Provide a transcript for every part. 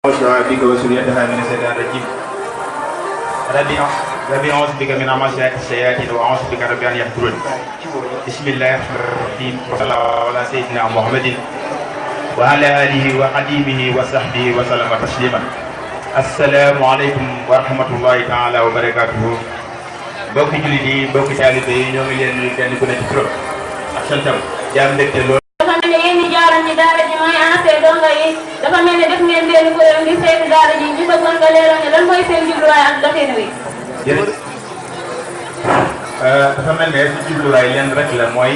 بك وسريتها من الشيطان الرجيم ربي أعوذ بك من همزات الشياطين وأعوذ بك ربي أن يحضرون بسم الله الرحمن الرحيم وصلى الله على سيدنا محمد وعلى آله وخديمه وصحبه وسلم تسليما السلام عليكم ورحمة الله تعالى وبركاته mbokki jullit yi mbokki taalibe yi ñoo ngi leen nuyu kenn ku ne ci turam ak santam jaam mbégte lool. dafa mel ne yéen ñi jaaroon ci daara ji mooy ancien donga yi dafa mel ne def ngeen benn kuréel ngir seeti daara ji ñu bëggoon nga leeral ne lan mooy seen jubluwaay ak doxin wi. jërëjëf dafa mel ne su jubluwaay lenn rek la mooy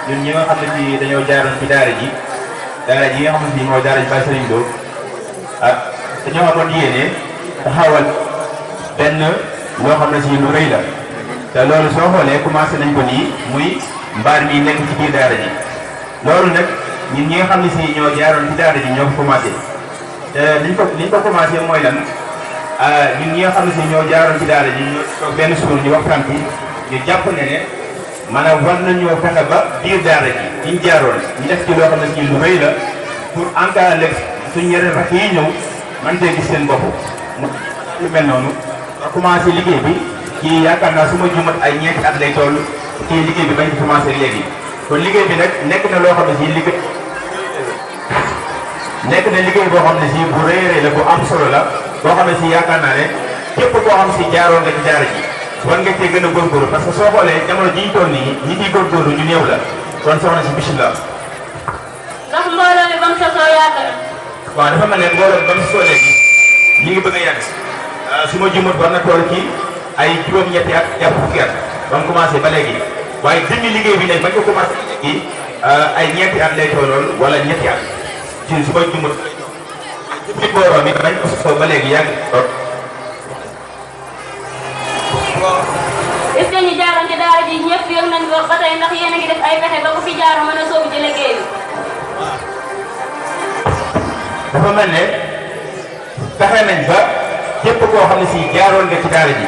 ñun ñi nga xam ne ci dañoo jaaroon ci daara ji nga xam ne ci mooy daara ji Baye Serigne Lo ak dañoo amoon yéene taxawal benn loo xam ne si lu rëy la te loolu soo xoolee commencé nañ ko nii muy mbaar mi nekk ci biir daara ji loolu nag ñun ñi nga xam ne si ñoo jaaroon ci daara ji ñoo ko commencé te liñ ko commencé mooy lan ñun ñi nga xam ne si ñoo jaaroon ci daara ji ñoo toog benn suur ñu waxtaan ci ñu jàpp ne maanaam war nañoo fexe ba biir daara ji ñu jaaroon ñu def ci loo xam ne si lu rëy la pour en cas ëllëg suñu yeneen rakk yi ñëw man tey gis seen bopp lu mel noonu commencé liggéey bi kii yaakaar naa su ma jumat ay ñeenti at lay toll kii liggéey bi bañ ci commencé léegi kon liggéey bi nag nekk na loo xam ne si liggéey boo xam ne si bu rëy la bu am solo la boo xam ne si yaakaar naa ne képp koo xam si jaaroon nga ci daara ji war nga cee gën a góorgóorlu parce que soo xoolee jamono ji ñu toll nii ñi ciy góorgóorlu ñu néew la kon soxna si bisimilah. ndax mbooloo mi ba mu sosoo yàgg na. waaw dafa mel ne mbooloo mi ba mu sosoo léegi ñi ngi bëgg a yàgg su ma jumat war na toll ci ay juróom-ñetti at jàpp fukki at ba mu commencé ba léegi waaye jëmmi liggéey bi nag bañ ko commencé léegi ay ñeenti at lay tolloon wala ñetti at ci su ma jumat jëmmi mbooloo mi bañ ko sosoo ba léegi yàgg lool. est-ce que ñu jaaroon ci daara ji ñëpp yëg nañ ko ba tey ndax yéen a ngi def ay pexe ba ku fi jaar mën a soobu ci liggéey bi. dafa mel ne fexe nañ ba képp koo xam ne si jaaroon nga ci daara ji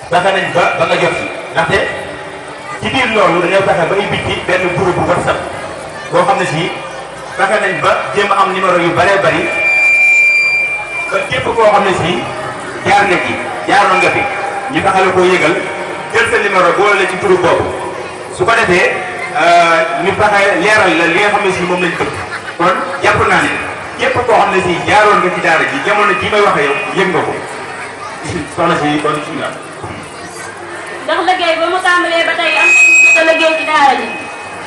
fexe nañ ba nga jot si ndaxte ci biir loolu dañoo fexe ba ubbi ci benn groupe bu WhatsApp boo xam ne si fexe nañ ba jéem a am numéro yu bëree bëri ba képp koo xam ne si jaar nga ci jaaroon nga fi ñu fexe la koo yëgal jël sa numéro boole la ci groupe boobu su ko defee ñu fexe leeral la li nga xam ne si moom lañ bëgg kon jàpp naa ne képp koo xam ne si jaaroon nga ci daara ji jamono ji may waxee yow yëg nga ko soxna si kon bismillah. ndax liggéey ba mu tàmbalee ba tey am na liggéey ci daara ji.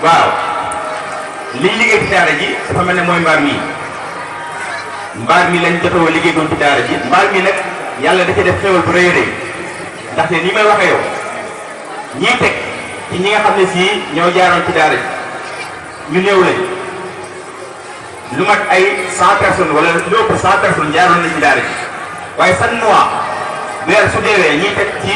waaw liñ liggéey ci daara ji dafa mel ne mooy mbaar mi lañ jotoo liggéey doon ci daara ji mbaar mi nag yàlla da cee def xéwal bu rëy a rëy ndaxte ni may waxee yow ñiy teg ci ñi nga xam ne si ñoo jaaroon ci daara ji ñu néew lañ. lu mat ay 100 personnes wala lu ëpp 100 personnes jaaroon nañ ci daara ji waaye chaque mois weer su deewee ñiy teg ci